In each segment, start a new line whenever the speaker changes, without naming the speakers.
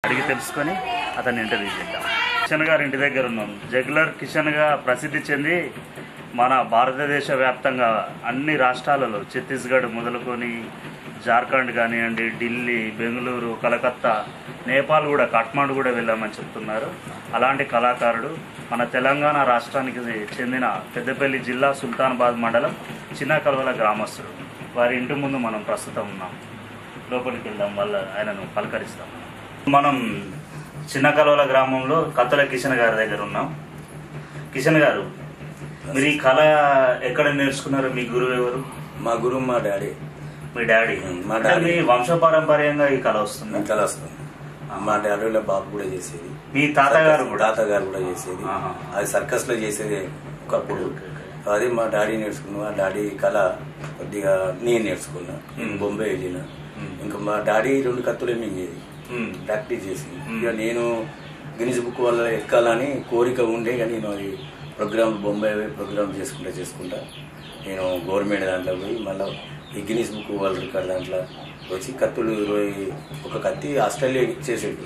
అడిగి తెలుసుకొని అతన్ని ఇంటర్వ్యూ చేద్దాం. కిషన్ గారి ఇంటి దగ్గర ఉన్నాం. జగ్లర్ కిషన్గా ప్రసిద్ధి చెంది మన భారతదేశ వ్యాప్తంగా అన్ని రాష్ట్రాలలో ఛత్తీస్గఢ్ మొదలుకొని జార్ఖండ్ కానివ్వండి, ఢిల్లీ, బెంగళూరు, కలకత్తా, నేపాల్ కూడా, కాఠ్మాండు కూడా వెళ్ళామని చెప్తున్నారు. అలాంటి కళాకారుడు మన తెలంగాణ రాష్ట్రానికి చెందిన పెద్దపల్లి జిల్లా సుల్తానాబాద్ మండలం చిన్న కల్వల గ్రామస్తుడు. వారి ఇంటి ముందు మనం ప్రస్తుతం ఉన్నాం. లోపలికి వెళ్దాం, ఆయనను పలకరిస్తాం. మనం చిన్న కల్వల గ్రామంలో కత్తుల కిషన్ గారి దగ్గర ఉన్నాం. కిషన్ గారు, మీరు ఈ కళ ఎక్కడ నేర్చుకున్నారు? మీ గురువు ఎవరు?
మా గురువు మా డాడీ.
మీ డాడీ? మా డాడీ వంశపారంపర్యంగా ఈ కళ వస్తుంది?
కళ వస్తుంది. మా డాడీలో బాబు కూడా చేసేది.
మీ తాతగారు
కూడా చేసేది. అది సర్కస్ లో చేసేది ఒకప్పుడు. అది మా డాడీ నేర్చుకున్నా. మా డాడీ కళ కొద్దిగా నేను నేర్చుకున్నా. నేను బొంబాయి వెళ్ళిన. ఇంకా మా డాడీ 2 కత్తులే మింగేది, ప్రాక్టీస్ చేసింది. ఇక నేను గిన్నిస్ బుక్ వల్ల ఎక్కాలని కోరిక ఉండే, కానీ నేను అది బొంబాయి ప్రోగ్రామ్ చేసుకుంటా నేను గవర్నమెంట్ దాంట్లో పోయి మళ్ళీ ఈ గిన్నిస్ బుక్ వరల్డ్ రికార్డ్ దాంట్లో వచ్చి కత్తులు 21 కత్తి ఆస్ట్రేలియా చేసేది.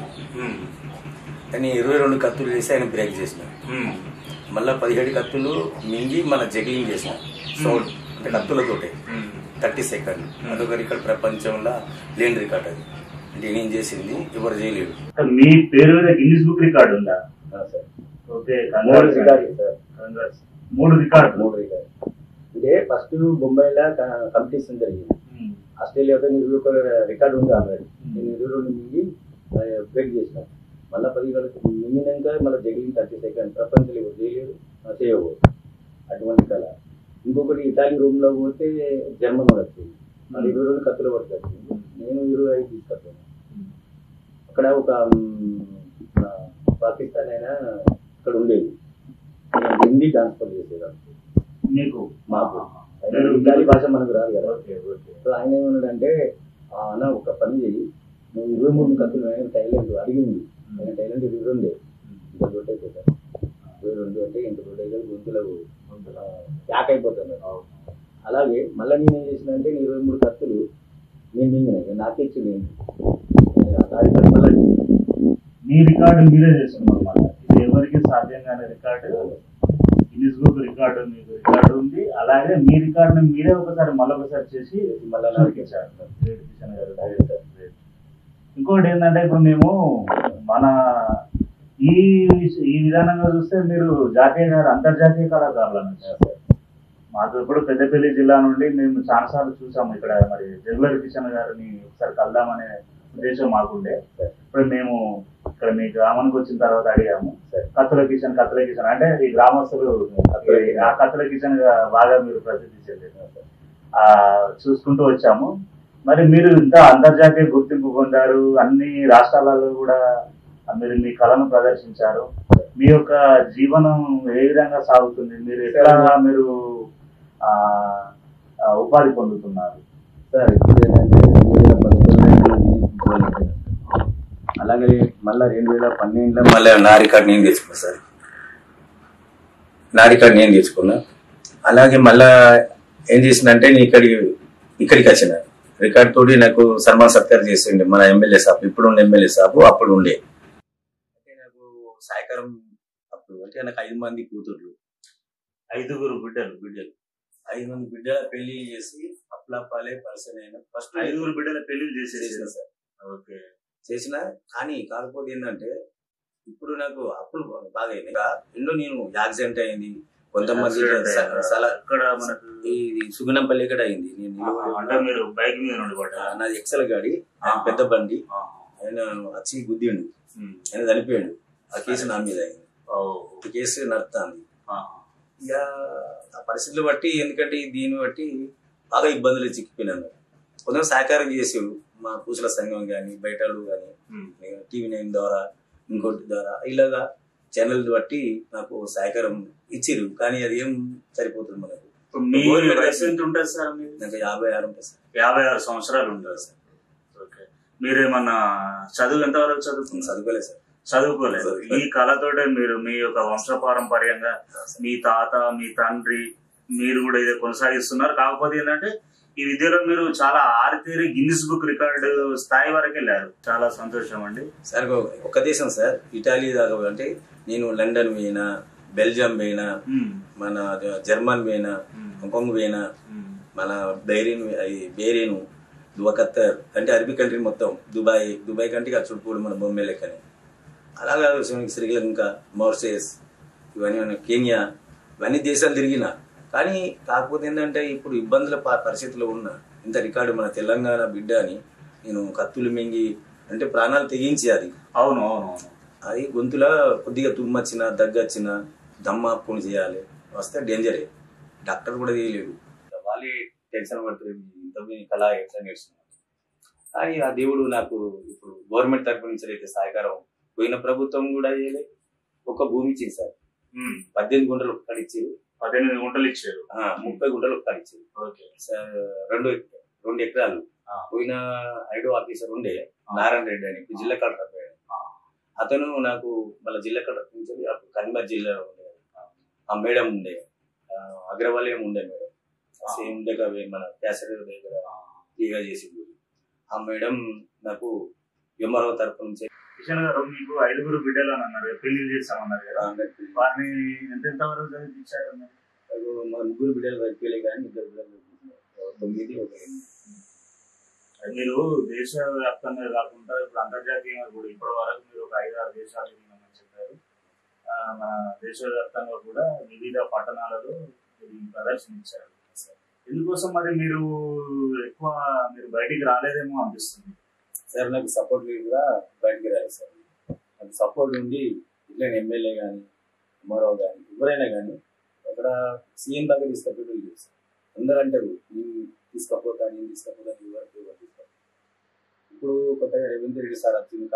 కానీ 22 కత్తులు చేసి ఆయన బ్రేక్ చేసిన. మళ్ళీ 17 కత్తులు మింగి మన జగ్లింగ్ చేసిన. సౌండ్ అంటే కత్తులతోటే 30 సెకండ్. అదొక రికార్డ్, ప్రపంచంలో లేని రికార్డ్. అది అంటే నేను చేసింది, ఎవరు చేయలేడు.
మీ పేరు గిన్నిస్ బుక్ రికార్డు ఉందా? Okay, 3 record.
అంటే ఫస్ట్ బొంబాయిలో కాంపిటీషన్ జరిగింది. ఆస్ట్రేలియాతో 21 రికార్డు ఉంది ఆల్రెడీ. నేను 22 మింగి బ్రేక్ చేసిన. మళ్ళీ 10 మింగినాక మళ్ళీ జగ్లింగ్ 30 సెకండ్. ప్రపంచంలో ఎవరు చేయలేరు, చేయకూడదు అటువంటి కళ. ఇంకొకటి ఇటాలీ రూమ్ లో పోతే జర్మన్ కూడా వచ్చింది. మళ్ళీ 22 కత్తులు పడుతుంది. నేను 25 తీసుకొస్తాను. అక్కడ ఒక పాకిస్తాన్ అయినా ఇక్కడ ఉండేది, హిందీ ట్రాన్స్ఫర్ చేసేదాన్ని.
మీకు
మాకు ఇటాలీ భాష మనకు రాదు కదా. సో ఆయన ఏమన్నాడంటే, అన్న ఒక పని చేయి, నువ్వు 23 కత్తులు టైలెంట్ అడిగింది. ఆయన టైలెంట్ 22 ఇంకా రొట్టె 22 అంటే ఇంత రొట్టె గొంతులో ప్యాక్ అయిపోతుంది. అలాగే మళ్ళీ నేను ఏం చేసిన అంటే 23 కత్తులు నేను మింగినాయి, నాకే ఇచ్చింది. మళ్ళీ
మీ రికార్డు మీరే చేస్తున్నాం అన్నమాట. ఇది ఎవరికి సాధ్యం కాని రికార్డు, గిన్నిస్ బుక్ రికార్డు మీకు రికార్డు ఉంది. అలాగే మీ రికార్డుని మీరే మళ్ళొకసారి చేసి ఇంకోటి ఏంటంటే, ఇప్పుడు మేము మన ఈ విధానంగా చూస్తే మీరు అంతర్జాతీయ కళాకారులను మాకు ఇప్పుడు పెద్దపల్లి జిల్లా నుండి మేము చాలాసార్లు చూసాము. ఇక్కడ మరి జగ్లర్ కిషన్ గారిని ఒకసారి కలుద్దామనే ఉద్దేశం మాకుండే. ఇప్పుడు మేము ఇక్కడ మీ గ్రామానికి వచ్చిన తర్వాత అడిగాము, కత్తుల కిషన్ అంటే ఈ గ్రామస్తులు ఆ కత్తుల కిషన్ బాగా మీరు ప్రసిద్ధి చెందారు చూసుకుంటూ వచ్చాము. మరి మీరు ఇంత అంతర్జాతీయ గుర్తింపు పొందారు, అన్ని రాష్ట్రాలలో కూడా మీరు మీ కళను ప్రదర్శించారు. మీ యొక్క జీవనం ఏ విధంగా సాగుతుంది? మీరు ఎట్లా ఉపాధి పొందుతున్నారు?
సార్ ఇప్పుడు ఏంటంటే 2011 అలాగే మళ్ళీ 2012లో
మళ్ళీ నా రికార్డ్ నేను తెచ్చుకున్నా సార్. నా రికార్డ్ నేను తెచ్చుకున్నా. అలాగే మళ్ళా ఏం చేసిందంటే, నేను ఇక్కడికి వచ్చిన రికార్డ్ తోటి నాకు సన్మాన్ సత్కారం చేసిండే మన ఎమ్మెల్యే సాబ్, ఇప్పుడు ఉండే ఎమ్మెల్యే సాబ్ అప్పుడు ఉండే. అంటే నాకు సాయకారం అప్పుడు అంటే నాకు 5 మంది కూతుర్లు,
5 బిడ్డలు
5 మంది బిడ్డల పెళ్లి చేసి అప్లాపాలే పర్సన్ అయినా ఫస్ట్
5 బిడ్డల పెళ్లి చేసేసిన సార్.
ఓకే, చేసిన. కానీ కాకపోతే ఏంటంటే, ఇప్పుడు నాకు అప్పులు బాగా అయినాయి. ఎన్నో నేను యాక్సిడెంట్ అయింది. కొంతమంది ఇది సుగుణంపల్లి ఇక్కడ అయింది.
మీరు బైక్ మీద నుండి
నాది ఎక్సెల్ గాడి, పెద్ద బండి, ఆయన వచ్చి గుద్దిండు, ఆయన చనిపోయాడు. ఆ కేసు నా మీద అయింది. ఈ కేసు నడుస్తుంది. ఇక ఆ పరిస్థితులు బట్టి, ఎందుకంటే దీన్ని బట్టి బాగా ఇబ్బందులు చిక్కిపోయినాను. కొంచెం సహకారం చేసేవాడు మా పూసల సంఘం కానీ, బయటలు కానీ, TV9 ద్వారా, ఇంకోటి ద్వారా, ఇలాగా ఛానల్ బట్టి నాకు సహకారం ఇచ్చిరు. కానీ అది ఏం సరిపోతుంది మనకు.
ఉంటుంది సార్?
నాకు 56 ఉంటుంది సార్.
56 సంవత్సరాలు ఉంటుంది సార్. ఓకే, మీరేమన్నా చదువు ఎంతవరకు
చదువుకోలేదు సార్.
చదువుకోలేదు. ఈ కళతోటే మీరు మీ యొక్క వంశపారంపర్యంగా మీ తాత, మీ తండ్రి, మీరు కూడా ఇదే కొనసాగిస్తున్నారు. కాకపోతే ఏంటంటే ఈ విద్యలో మీరు చాలా ఆరితేరి గిన్నిస్ బుక్ రికార్డు స్థాయి వరకు వెళ్ళారు. చాలా సంతోషం అండి.
సార్ ఒక దేశం సార్, ఇటాలీ దాకా అంటే నేను లండన్ పోయినా, బెల్జియం పోయినా, మన జర్మన్ పోయినా, హాంకాంగ్ పోయినా, మన బేరేను దువకత్తర్ అంటే అరబీ కంట్రీ మొత్తం, దుబాయ్ కంటే చుట్టుపూడి మన బొమ్మే లెక్కనే. అలాగా శ్రీలంక, మారిషస్, ఇవన్నీ కెన్యా, ఇవన్నీ దేశాలు తిరిగిన. కానీ కాకపోతే ఏంటంటే ఇప్పుడు ఇబ్బందుల పరిస్థితిలో ఉన్న ఇంత రికార్డు మన తెలంగాణ బిడ్డ అని నేను కత్తులు మింగి అంటే ప్రాణాలు తెగించి అది
అవును
అది గొంతులో కొద్దిగా తుమ్మొచ్చినా దగ్గొచ్చినా దమ్మాపుని చేయాలి, వస్తే డేంజరే. డాక్టర్ కూడా తీయలేడు, వాళ్ళే టెన్షన్ పడుతుంది ఇంత కళ ఎట్లా నేర్చుకున్నాను. కానీ ఆ దేవుడు నాకు ఇప్పుడు గవర్నమెంట్ తరఫు నుంచి అయితే సహకారం, పోయిన ప్రభుత్వం కూడా చేయలే. ఒక భూమి ఇచ్చింది సార్, 18 గుంటలు ఒక్కడి ఇచ్చారు,
18 గుంటలు ఇచ్చారు,
30 గుంటలు ఒక్కడి ఇచ్చారు. రెండు ఎకరాలు పోయిన ఐడో ఆఫీసర్ ఉండే నారాయణ రెడ్డి అని, ఇప్పుడు జిల్లా కలెక్టర్ పోయాడు. అతను నాకు మళ్ళీ జిల్లా కలెక్టర్ నుంచి అప్పుడు కరీంనగర్ జిల్లాలో ఉండే ఆ మేడం ఉండే, అగ్రవాలయం ఉండే మేడం, సేమ్ దగ్గర మన ప్యాసరేజ్ దగ్గర తీగా చేసింది. ఆ మేడం నాకు ఎంఆర్ఓ తరఫు నుంచి.
కిషన్ గారు, మీకు 5 బిడ్డలు అని అన్నారు, పెళ్లి చేస్తామన్నారు కదా, వారిని ఎంత వరకు చదివించారు?
మా 3 బిడ్డలు వరకులే కానీ 2 బిడ్డలు 9, 1.
మీరు దేశవ్యాప్తంగా కాకుండా ఇప్పుడు అంతర్జాతీయంగా కూడా ఇప్పటి వరకు మీరు ఒక 5-6 దేశాలు తిరిగినామని చెప్పారు. మన దేశవ్యాప్తంగా కూడా వివిధ పట్టణాలలో ప్రదర్శన ఇచ్చారు. ఎందుకోసం మరి మీరు బయటికి రాలేదేమో అనిపిస్తుంది
సార్. నాకు సపోర్ట్ లేదు కూడా బయటికి రాలేదు సార్. నాకు సపోర్ట్ ఉండి ఇట్లా ఎమ్మెల్యే కానీ ఎంఆర్ఓ కానీ ఎవరైనా కానీ అక్కడ సీఎం దగ్గర తీసుకపోవడం లేదు సార్. అందరూ అంటారు నేను తీసుకపోతా ఎవరు ఇప్పుడు కొత్తగా రేవంత్ రెడ్డి సార్ వచ్చింది.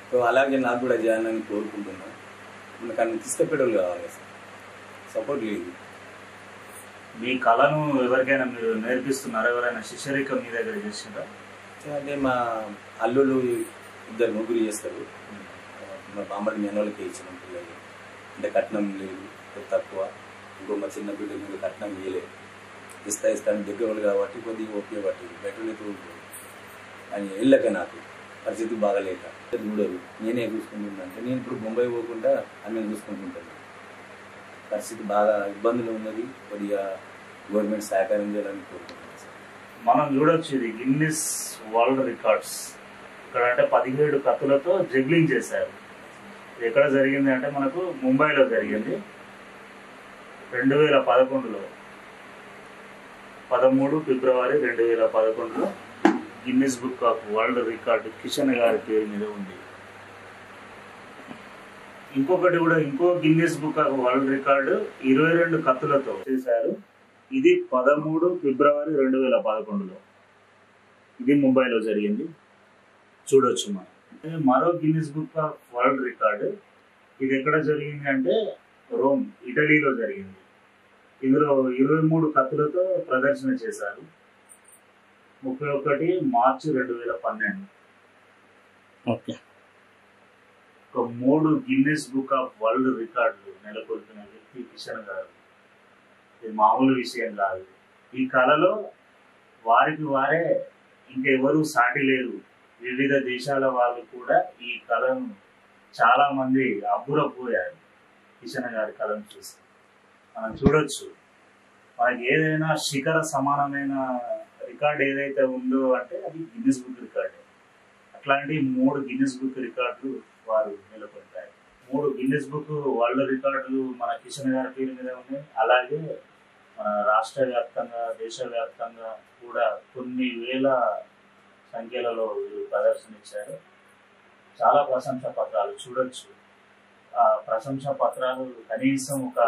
సో అలాగే నాకు కూడా చేయాలని కోరుకుంటున్నాను. కానీ తీసుకపోవడం కావాలి సార్, సపోర్ట్ లేదు.
మీ కళను ఎవరికైనా మీరు నేర్పిస్తున్నారా? ఎవరైనా శిష్యరికం మీ దగ్గర చేసిందా?
అంటే మా అల్లుళ్ళు 2-3 చేస్తారు. మా బామ్మడి మేనోళ్ళకి ఇచ్చిన పిల్లలు అంటే కట్నం లేదు, తక్కువ. ఇంకో మా చిన్న బిడ్డలు మీరు కట్నం ఇవ్వలేదు, ఇస్తాను దగ్గర వాళ్ళు కాబట్టి కొద్దిగా ఉపయోగపట్టి బయట అని వెళ్ళక నాకు పరిస్థితి బాగాలేక చూడరు, నేనే చూసుకుంటున్నాను. అంటే నేను ఇప్పుడు ముంబై పోకుండా ఆమెను చూసుకుంటుంటాను. పరిస్థితి బాగా ఇబ్బందులు ఉన్నది, కొద్దిగా గవర్నమెంట్ సహకారం చేయాలని కోరుకుంటున్నాను సార్.
మనం చూడొచ్చు ఇది గిన్నిస్ వరల్డ్ రికార్డ్స్. ఇక్కడ అంటే 17 కత్తులతో జగ్లింగ్ చేశారు. ఎక్కడ జరిగింది అంటే మనకు ముంబైలో జరిగింది 2011లో, 13 ఫిబ్రవరి 2011లో Guinness book of world record Kishan గారి పేరు మీద ఉంది. ఇంకొకటి కూడా ఇంకో Guinness book of world record 22 కత్తులతో చేశారు. ఇది 13 ఫిబ్రవరి 2011లో, ఇది ముంబైలో జరిగింది. చూడొచ్చు మనం. మరో Guinness book of world record ఇది ఎక్కడ జరిగింది అంటే రోమ్, ఇటలీలో జరిగింది. ఇందులో 23 కత్తులతో ప్రదర్శన చేశారు. 31 మార్చి 2012.
ఓకే.
ఒక 3 గిన్నిస్ బుక్ ఆఫ్ వరల్డ్ రికార్డులు నెలకొల్పిన వ్యక్తి కిషన్ గారు. ఇది మామూలు విషయం కాదు. ఈ కళలో వారికి వారే ఇంకెవరూ సాటి లేరు. వివిధ దేశాల వాళ్ళు కూడా ఈ కళను చాలా మంది అబ్బురపోయారు కిషన్ గారి కళను చూసి. మనం చూడొచ్చు, మనకి ఏదైనా శిఖర సమానమైన రికార్డు ఏదైతే ఉందో అంటే అది గిన్నిస్ బుక్ రికార్డే. అట్లాంటి 3 గిన్నిస్ బుక్ రికార్డులు వారు నెలకొల్పారు. 3 గిన్నిస్ బుక్ వరల్డ్ రికార్డులు మన కిషన్ గారి పేరు మీద ఉన్నాయి. అలాగే మన రాష్ట్ర వ్యాప్తంగా, దేశవ్యాప్తంగా కూడా కొన్ని వేల సంఖ్యలలో వీరు ప్రదర్శన ఇచ్చారు. చాలా ప్రశంసా పత్రాలు చూడొచ్చు. ఆ ప్రశంసా పత్రాలు కనీసం ఒక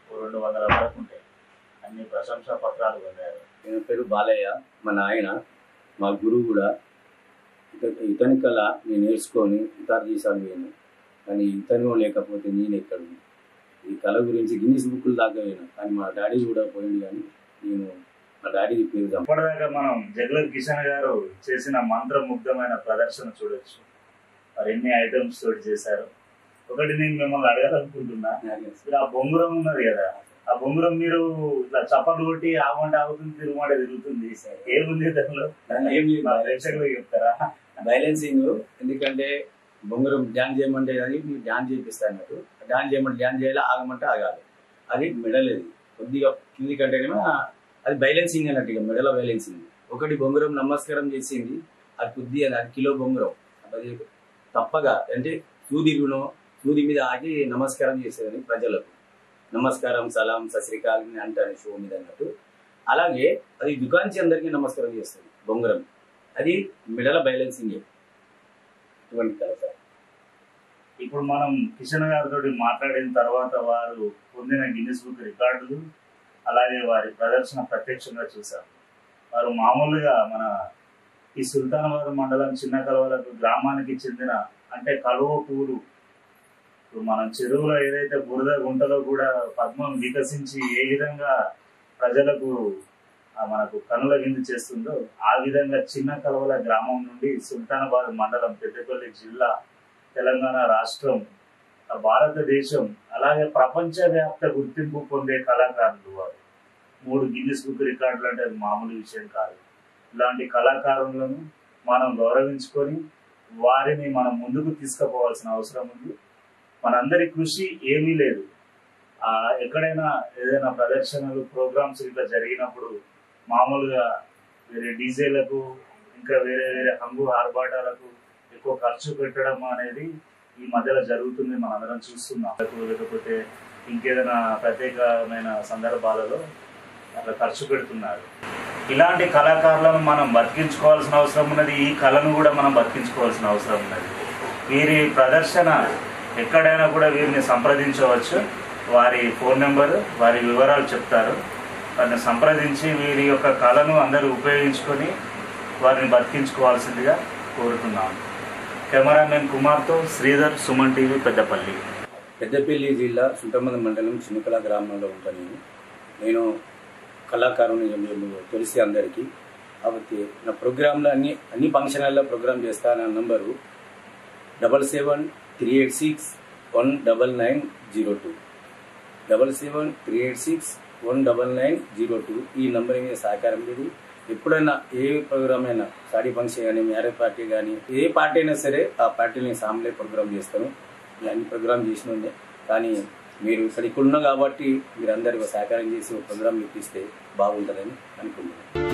200 వరకు ఉంటాయి. అన్ని ప్రశంసా పత్రాలు పొందారు.
నేను పేరు బాలయ్య, మా నాయన మా గురువు కూడా. ఇతని కళ నేను నేర్చుకొని ఇతర దేశాలు పోయాను, కానీ ఇతను లేకపోతే నేను ఎక్కడ. ఈ కళ గురించి గిన్నిస్ బుక్లు దాకా పోయినా, కానీ మా డాడీ కూడా పోయింది. కానీ నేను మా డాడీకి పేరు.
ఇప్పటిదాకా మనం జగ్లర్ కిషన్ గారు చేసిన మంత్రముగ్ధమైన ప్రదర్శన చూడొచ్చు. మరి ఎన్ని ఐటమ్స్ తోటి చేశారు. ఒకటి నేను మిమ్మల్ని అడగాలనుకుంటున్నా, ఆ బొంగురం ఉన్నది కదా, ఆ బొంగురం మీరు ఇట్లా చప్పట్లు కొట్టి ఆగమంటే ఆగుతుంది, తిరుగుమంటే తిరుగుతుంది. ఏముంది దానిలో? ప్రేక్షకులు చెప్తారా?
బ్యాలెన్సింగ్. ఎందుకంటే బొంగరం డ్యాన్స్ చేయమంటే అది మీరు డ్యాన్స్ చేపిస్తా అన్నట్టు, డ్యాన్స్ చేయమంటే డ్యాన్స్ చేయాలి, ఆగమంటే ఆగాలి. అది మెడలేదు కొద్దిగా కింది కంటేనేమో అది బ్యాలెన్సింగ్ అన్నట్టు. ఇక మెడల బ్యాలెన్సింగ్. ఒకటి బొంగరం నమస్కారం చేసింది, అది కొద్దిగా అది కిలో బొంగరం అది తప్పగా అంటే సూది మీద ఆగి నమస్కారం చేసేదని ప్రజలకు. నమస్కారం, సలాం, సశ్రీకాల్ అంటారు షో మీద అన్నట్టు. అలాగే అది దుకాన్చి అందరికీ నమస్కారం చేస్తుంది బొంగరం. అది మెడల బ్యాలెన్సింగ్. ఇటువంటి కదా సార్.
ఇప్పుడు మనం కిషన్ గారితో మాట్లాడిన తర్వాత వారు పొందిన గిన్నిస్ బుక్ రికార్డులు, అలాగే వారి ప్రదర్శన ప్రత్యక్షంగా చూశారు. వారు మామూలుగా మన ఈ సుల్తానాబాద్ మండలం చిన్న కలవలకు గ్రామానికి చెందిన అంటే కలువ పూలు, ఇప్పుడు మనం చెరువులో ఏదైతే బురద గుంటలో కూడా పద్మం వికసించి ఏ విధంగా ప్రజలకు మనకు కనుల విందు చేస్తుందో ఆ విధంగా చిన్న కలవల గ్రామం నుండి సుల్తానాబాద్ మండలం, పెద్దపల్లి జిల్లా, తెలంగాణ రాష్ట్రం, భారతదేశం అలాగే ప్రపంచవ్యాప్త గుర్తింపు పొందే కళాకారులు వారు. 3 గిన్నిస్ బుక్ రికార్డులు అంటే అది మామూలు విషయం కాదు. ఇలాంటి కళాకారులను మనం గౌరవించుకొని వారిని మనం ముందుకు తీసుకుపోవాల్సిన అవసరం ఉంది. మనందరి కృషి ఏమీ లేదు. ఎక్కడైనా ఏదైనా ప్రదర్శనలు, ప్రోగ్రామ్స్ ఇట్లా జరిగినప్పుడు మామూలుగా వేరే డీజేలకు ఇంకా వేరే వేరే హంగు ఆర్భాటాలకు ఎక్కువ ఖర్చు పెట్టడం అనేది ఈ మధ్యలో జరుగుతుంది, మనందరం చూస్తున్నాం. లేకపోతే ఇంకేదైనా ప్రత్యేకమైన సందర్భాలలో అట్లా ఖర్చు పెడుతున్నారు. ఇలాంటి కళాకారులను మనం బతికించుకోవాల్సిన అవసరం ఉన్నది. ఈ కళను కూడా మనం బతికించుకోవాల్సిన అవసరం ఉన్నది. వీరి ప్రదర్శన ఎక్కడైనా కూడా వీరిని సంప్రదించవచ్చు. వారి ఫోన్ నెంబరు, వారి వివరాలు చెప్తారు. వారిని సంప్రదించి వీరి యొక్క కళను అందరూ ఉపయోగించుకొని వారిని బతికించుకోవాల్సిందిగా కోరుతున్నాను. కెమెరామెన్ కుమార్తో శ్రీధర్, సుమన్ టీవీ, పెద్దపల్లి.
పెద్దపల్లి జిల్లా సుల్తానాబాద్ మండలం చిన్నకల గ్రామంలో ఉంటాను. నేను కళాకారుని తెలిసి అందరికీ. కాబట్టి నా ప్రోగ్రాంలో అన్ని ఫంక్షన్లలో ప్రోగ్రామ్ చేస్తా. నా నంబరు 7738619902 7738619902. ఈ నంబర్ మీద సహకారం లేదు. ఎప్పుడైనా ఏ ప్రోగ్రామ్ అయినా, సాడీ ఫంక్షన్ కానీ, మ్యారేజ్ పార్టీ కానీ, ఏ పార్టీ అయినా సరే ఆ పార్టీని సామ్లే ప్రోగ్రామ్ చేస్తాను. ఇలా అన్ని ప్రోగ్రామ్ చేసిన ఉండే. కానీ మీరు ఇక్కడ ఉన్నా కాబట్టి మీరు అందరికీ సహకారం చేసి ఒక ప్రోగ్రామ్ ఇప్పిస్తే బాగుంటుందని అనుకుంటున్నాను.